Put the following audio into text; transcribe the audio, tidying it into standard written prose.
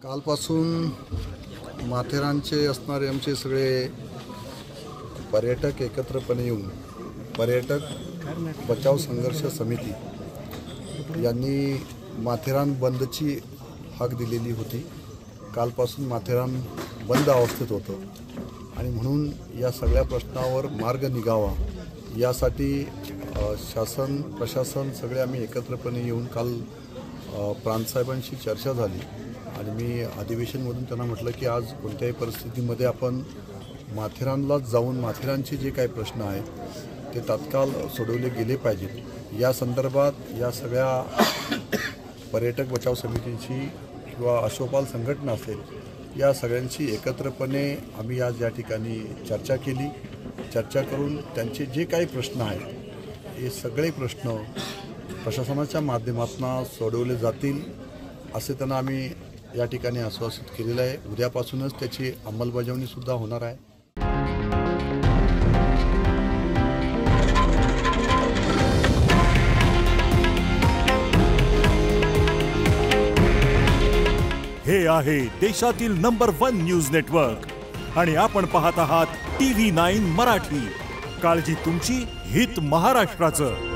कालपासून माथेरानचे असणारे आमचे सगळे पर्यटक एकत्रपणे येऊन पर्यटक बचाव संघर्ष समिती यांनी माथेरान बंदची हाक दिलेली होती। कालपासून माथेरान बंद अवस्थेत होतं आणि म्हणून या सगळ्या प्रश्नावर मार्ग निघावा यासाठी शासन प्रशासन सगळे आम्ही एकत्रपणे येऊन काल प्रांतसाहेबांशी चर्चा झाली आणि मी अधिवेशनमधून त्यांना म्हटलं की आज कोणत्याही परिस्थितीमध्ये आपण माथेरानलाच जाऊन माथेरानचे जे काही प्रश्न आहेत ते तात्काळ सोडवले गेले पाहिजेत। या संदर्भात या सगळ्या पर्यटक बचाव समितीची किंवा अशोपाल संघटना असेल या सगळ्यांची एकत्रपणे आम्ही आज या ठिकाणी चर्चा केली। चर्चा करून त्यांचे जे काही प्रश्न आहेत हे सगळे प्रश्न प्रशासनाच्या माध्यमातून सोडवले जातील असे त्यांना आम्ही या ठिकाणी आश्वासित केलेलं आहे। उद्यापासूनच त्याची अंमलबजावणी सुद्धा होणार आहे। हे आहे देशातील नंबर 1 न्यूज नेटवर्क आणि आपण पाहत आहात TV9 मराठी। काळजी तुमची, हित महाराष्ट्राचं।